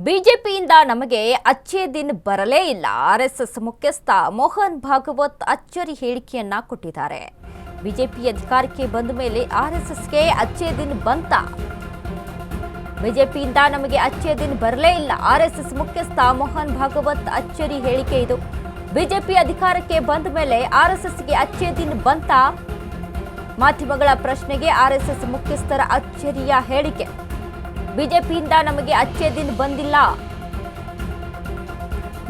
ಬಿಜೆಪಿಯಿಂದ ನಮಗೆ ಅಚ್ಚೇ ದಿನ ಬರಲೇ ಇಲ್ಲ. ಆರ್ಎಸ್ಎಸ್ ಮುಖ್ಯಸ್ಥ ಮೋಹನ್ ಭಾಗವತ್ ಅಚ್ಚರಿ ಹೇಳಿಕೆಯನ್ನ ಕೊಟ್ಟಿದ್ದಾರೆ. ಬಿಜೆಪಿ ಅಧಿಕಾರಕ್ಕೆ ಬಂದ ಮೇಲೆ ಆರ್ಎಸ್ಎಸ್ಗೆ ಅಚ್ಚೇ ದಿನ ಬಂತ? ಬಿಜೆಪಿಯಿಂದ ನಮಗೆ ಅಚ್ಚೇ ದಿನ ಬರಲೇ ಇಲ್ಲ. ಆರ್ಎಸ್ಎಸ್ ಮುಖ್ಯಸ್ಥ ಮೋಹನ್ ಭಾಗವತ್ ಅಚ್ಚರಿ ಹೇಳಿಕೆ ಇದು. ಬಿಜೆಪಿ ಅಧಿಕಾರಕ್ಕೆ ಬಂದ ಮೇಲೆ ಆರ್ಎಸ್ಎಸ್ಗೆ ಅಚ್ಚೇ ದಿನ ಬಂತ? ಮಾಧ್ಯಮಗಳ ಪ್ರಶ್ನೆಗೆ ಆರ್ಎಸ್ಎಸ್ ಮುಖ್ಯಸ್ಥರ ಅಚ್ಚರಿಯ ಹೇಳಿಕೆ. ಬಿಜೆಪಿಯಿಂದ ನಮಗೆ ಅಚ್ಚೇ ದಿನ ಬಂದಿಲ್ಲ.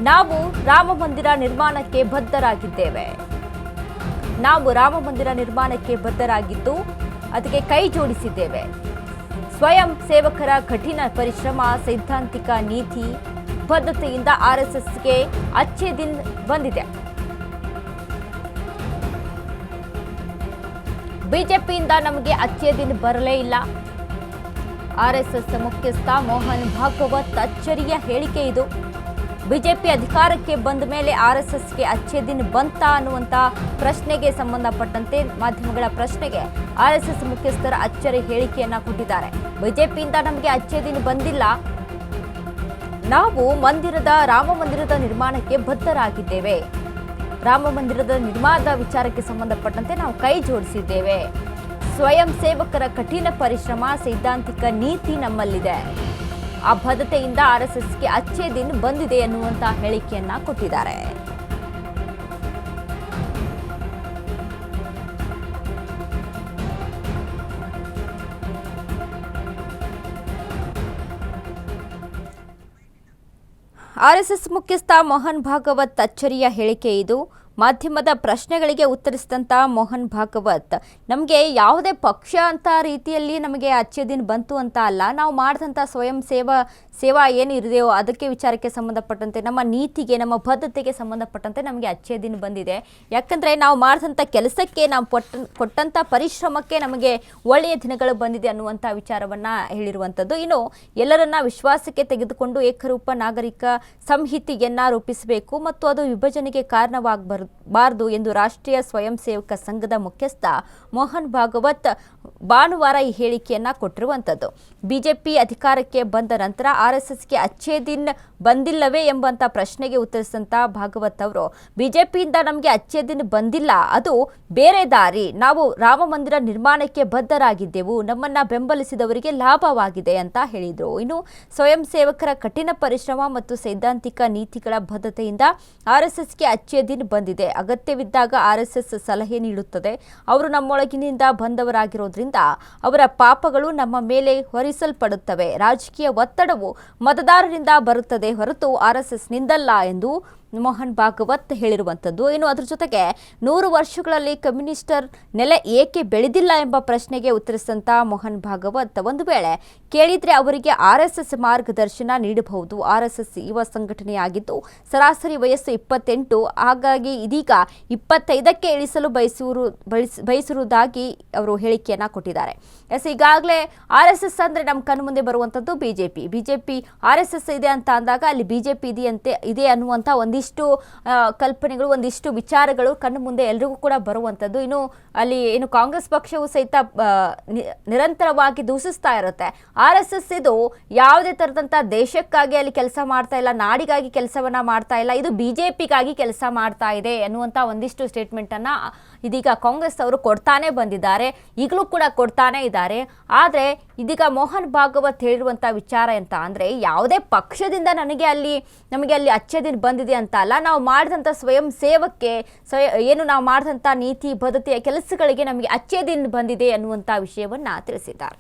ನಾವು ರಾಮ ಮಂದಿರ ನಿರ್ಮಾಣಕ್ಕೆ ಬದ್ಧರಾಗಿದ್ದೇವೆ. ನಾವು ರಾಮ ಮಂದಿರ ನಿರ್ಮಾಣಕ್ಕೆ ಬದ್ಧರಾಗಿದ್ದು ಅದಕ್ಕೆ ಕೈ ಜೋಡಿಸಿದ್ದೇವೆ. ಸ್ವಯಂ ಸೇವಕರ ಕಠಿಣ ಪರಿಶ್ರಮ, ಸೈದ್ಧಾಂತಿಕ ನೀತಿ, ಬದ್ಧತೆಯಿಂದ ಆರ್ಎಸ್ಎಸ್ಗೆ ಅಚ್ಚೇ ದಿನ ಬಂದಿದೆ. ಬಿಜೆಪಿಯಿಂದ ನಮಗೆ ಅಚ್ಚೇ ದಿನ ಬರಲೇ ಇಲ್ಲ. ಆರ್ಎಸ್ಎಸ್ ಮುಖ್ಯಸ್ಥ ಮೋಹನ್ ಭಾಗವತ್ ಅಚ್ಚರಿಯ ಹೇಳಿಕೆ ಇದು. ಬಿಜೆಪಿ ಅಧಿಕಾರಕ್ಕೆ ಬಂದ ಮೇಲೆ ಆರ್ಎಸ್ಎಸ್ಗೆ ಅಚ್ಚೇ ದಿನ ಬಂತ ಅನ್ನುವಂಥ ಪ್ರಶ್ನೆಗೆ ಸಂಬಂಧಪಟ್ಟಂತೆ ಮಾಧ್ಯಮಗಳ ಪ್ರಶ್ನೆಗೆ ಆರ್ಎಸ್ಎಸ್ ಮುಖ್ಯಸ್ಥರ ಅಚ್ಚರಿ ಹೇಳಿಕೆಯನ್ನ ಕೊಟ್ಟಿದ್ದಾರೆ. ಬಿಜೆಪಿಯಿಂದ ನಮಗೆ ಅಚ್ಚೇ ದಿನ ಬಂದಿಲ್ಲ. ನಾವು ರಾಮ ಮಂದಿರದ ನಿರ್ಮಾಣಕ್ಕೆ ಬದ್ಧರಾಗಿದ್ದೇವೆ. ರಾಮ ಮಂದಿರದ ನಿರ್ಮಾಣದ ವಿಚಾರಕ್ಕೆ ಸಂಬಂಧಪಟ್ಟಂತೆ ನಾವು ಕೈ ಜೋಡಿಸಿದ್ದೇವೆ. ಸ್ವಯಂ ಸೇವಕರ ಕಠಿಣ ಪರಿಶ್ರಮ, ಸೈದ್ಧಾಂತಿಕ ನೀತಿ ನಮ್ಮಲ್ಲಿದೆ. ಆ ಬದ್ಧತೆಯಿಂದ ಆರ್ಎಸ್ಎಸ್ಗೆ ಅಚ್ಚೇ ದಿನ ಬಂದಿದೆ ಎನ್ನುವಂತ ಹೇಳಿಕೆಯನ್ನ ಕೊಟ್ಟಿದ್ದಾರೆ. ಆರ್ಎಸ್ಎಸ್ ಮುಖ್ಯಸ್ಥ ಮೋಹನ್ ಭಾಗವತ್ ಅಚ್ಚರಿಯ ಹೇಳಿಕೆ ಇದು. ಮಾಧ್ಯಮದ ಪ್ರಶ್ನೆಗಳಿಗೆ ಉತ್ತರಿಸಿದಂಥ ಮೋಹನ್ ಭಾಗವತ್, ನಮಗೆ ಯಾವುದೇ ಪಕ್ಷ ಅಂತ ರೀತಿಯಲ್ಲಿ ನಮಗೆ ಅಚ್ಚೇ ದಿನ ಬಂತು ಅಂತ ಅಲ್ಲ. ನಾವು ಮಾಡಿದಂಥ ಸ್ವಯಂ ಸೇವಾ ಏನಿದೆಯೋ ಅದಕ್ಕೆ ವಿಚಾರಕ್ಕೆ ಸಂಬಂಧಪಟ್ಟಂತೆ, ನಮ್ಮ ನೀತಿಗೆ, ನಮ್ಮ ಬದ್ಧತೆಗೆ ಸಂಬಂಧಪಟ್ಟಂತೆ ನಮಗೆ ಅಚ್ಚೇ ದಿನ ಬಂದಿದೆ. ಯಾಕಂದರೆ ನಾವು ಮಾಡಿದಂಥ ಕೆಲಸಕ್ಕೆ, ನಾವು ಕೊಟ್ಟಂಥ ಪರಿಶ್ರಮಕ್ಕೆ ನಮಗೆ ಒಳ್ಳೆಯ ದಿನಗಳು ಬಂದಿದೆ ಅನ್ನುವಂಥ ವಿಚಾರವನ್ನು ಹೇಳಿರುವಂಥದ್ದು. ಇನ್ನು ಎಲ್ಲರನ್ನ ವಿಶ್ವಾಸಕ್ಕೆ ತೆಗೆದುಕೊಂಡು ಏಕರೂಪ ನಾಗರಿಕ ಸಂಹಿತೆಯನ್ನು ರೂಪಿಸಬೇಕು ಮತ್ತು ಅದು ವಿಭಜನೆಗೆ ಕಾರಣವಾಗಬಾರದು ಎಂದು ರಾಷ್ಟ್ರೀಯ ಸ್ವಯಂ ಸೇವಕ ಸಂಘದ ಮುಖ್ಯಸ್ಥ ಮೋಹನ್ ಭಾಗವತ್ ಭಾನುವಾರ ಈ ಹೇಳಿಕೆಯನ್ನ ಕೊಟ್ಟಿರುವಂಥದ್ದು. ಬಿಜೆಪಿ ಅಧಿಕಾರಕ್ಕೆ ಬಂದ ನಂತರ ಆರ್ಎಸ್ಎಸ್ಗೆ ಅಚ್ಚೇ ದಿನ ಬಂದಿಲ್ಲವೇ ಎಂಬಂತ ಪ್ರಶ್ನೆಗೆ ಉತ್ತರಿಸಿದಂತ ಭಾಗವತ್ ಅವರು, ಬಿಜೆಪಿಯಿಂದ ನಮಗೆ ಅಚ್ಚೇ ದಿನ ಬಂದಿಲ್ಲ, ಅದು ಬೇರೆ ದಾರಿ. ನಾವು ರಾಮ ಮಂದಿರ ನಿರ್ಮಾಣಕ್ಕೆ ಬದ್ಧರಾಗಿದ್ದೆವು. ನಮ್ಮನ್ನ ಬೆಂಬಲಿಸಿದವರಿಗೆ ಲಾಭವಾಗಿದೆ ಅಂತ ಹೇಳಿದರು. ಇನ್ನು ಸ್ವಯಂ ಸೇವಕರ ಕಠಿಣ ಪರಿಶ್ರಮ ಮತ್ತು ಸೈದ್ಧಾಂತಿಕ ನೀತಿಗಳ ಬದ್ಧತೆಯಿಂದ ಆರ್ಎಸ್ಎಸ್ಗೆ ಅಚ್ಚೇ ದಿನ ಬಂದಿದೆ. ಅಗತ್ಯವಿದ್ದಾಗ ಆರ್ಎಸ್ಎಸ್ ಸಲಹೆ ನೀಡುತ್ತದೆ. ಅವರು ನಮ್ಮೊಳಗಿನಿಂದ ಬಂದವರಾಗಿರೋದ್ರಿಂದ ಅವರ ಪಾಪಗಳು ನಮ್ಮ ಮೇಲೆ ಹೊರಿಸಲ್ಪಡುತ್ತವೆ. ರಾಜಕೀಯ ಒತ್ತಡವು ಮತದಾರರಿಂದ ಬರುತ್ತದೆ ಹೊರತು ಆರ್ಎಸ್ಎಸ್ ನಿಂದಲ್ಲ ಎಂದು ಮೋಹನ್ ಭಾಗವತ್ ಹೇಳಿರುವಂಥದ್ದು. ಇನ್ನು ಅದರ ಜೊತೆಗೆ 100 ವರ್ಷಗಳಲ್ಲಿ ಕಮ್ಯುನಿಸ್ಟರ್ ನೆಲೆ ಏಕೆ ಬೆಳೆದಿಲ್ಲ ಎಂಬ ಪ್ರಶ್ನೆಗೆ ಉತ್ತರಿಸಿದಂಥ ಮೋಹನ್ ಭಾಗವತ್, ಒಂದು ವೇಳೆ ಕೇಳಿದ್ರೆ ಅವರಿಗೆ ಆರ್ಎಸ್ಎಸ್ ಮಾರ್ಗದರ್ಶನ ನೀಡಬಹುದು. ಆರ್ಎಸ್ಎಸ್ ಯುವ ಸಂಘಟನೆಯಾಗಿದ್ದು ಸರಾಸರಿ ವಯಸ್ಸು 28, ಹಾಗಾಗಿ ಇದೀಗ 25ಕ್ಕೆ ಇಳಿಸಲು ಬಯಸಿರುವುದಾಗಿ ಅವರು ಹೇಳಿಕೆಯನ್ನ ಕೊಟ್ಟಿದ್ದಾರೆ. ಈಗಾಗಲೇ ಆರ್ಎಸ್ಎಸ್ ಅಂದ್ರೆ ನಮ್ಮ ಕಣ್ಣು ಮುಂದೆ ಬರುವಂಥದ್ದು ಬಿಜೆಪಿ ಆರ್ಎಸ್ಎಸ್ ಇದೆ ಅಂತ ಅಂದಾಗ ಅಲ್ಲಿ ಬಿಜೆಪಿ ಇದೆ ಅನ್ನುವಂಥ ಒಂದಿಷ್ಟು ಕಲ್ಪನೆಗಳು, ಒಂದಿಷ್ಟು ವಿಚಾರಗಳು ಕಣ್ಣು ಮುಂದೆ ಎಲ್ರಿಗೂ ಕೂಡ ಬರುವಂಥದ್ದು. ಇನ್ನು ಕಾಂಗ್ರೆಸ್ ಪಕ್ಷವು ಸಹಿತ ನಿರಂತರವಾಗಿ ದೂಷಿಸ್ತಾ ಇರುತ್ತೆ. ಆರ್ಎಸ್ಎಸ್ ಇದು ಯಾವುದೇ ತರದಂತ ದೇಶಕ್ಕಾಗಿ ಅಲ್ಲಿ ಕೆಲಸ ಮಾಡ್ತಾ ಇಲ್ಲ, ನಾಡಿಗಾಗಿ ಕೆಲಸವನ್ನ ಮಾಡ್ತಾ ಇಲ್ಲ, ಇದು ಬಿಜೆಪಿಗಾಗಿ ಕೆಲಸ ಮಾಡ್ತಾ ಇದೆ ಎನ್ನುವಂತ ಒಂದಿಷ್ಟು ಸ್ಟೇಟ್ಮೆಂಟ್ ಅನ್ನ ಇದೀಗ ಕಾಂಗ್ರೆಸ್ ಅವರು ಕೊಡ್ತಾನೆ ಬಂದಿದ್ದಾರೆ, ಈಗಲೂ ಕೂಡ ಕೊಡ್ತಾನೆ ಇದ್ದಾರೆ. ಆದ್ರೆ ಇದೀಗ ಮೋಹನ್ ಭಾಗವತ್ ಹೇಳಿರುವಂತ ವಿಚಾರ ಅಂತ ಅಂದ್ರೆ, ಯಾವುದೇ ಪಕ್ಷದಿಂದ ನಮಗೆ ಅಲ್ಲಿ ಅಚ್ಚೇ ದಿನ ಬಂದಿದೆ ಅಂತ ಅಲ್ಲ, ನಾವು ಮಾಡಿದಂಥ ಸ್ವಯಂ ಸೇವಕ್ಕೆ ನಾವು ಮಾಡಿದಂಥ ನೀತಿ ಬದ್ಧತೆಯ ಕೆಲಸಗಳಿಗೆ ನಮಗೆ ಅಚ್ಚೇ ದಿನ ಬಂದಿದೆ ಅನ್ನುವಂಥ ವಿಷಯವನ್ನ ತಿಳಿಸಿದ್ದಾರೆ.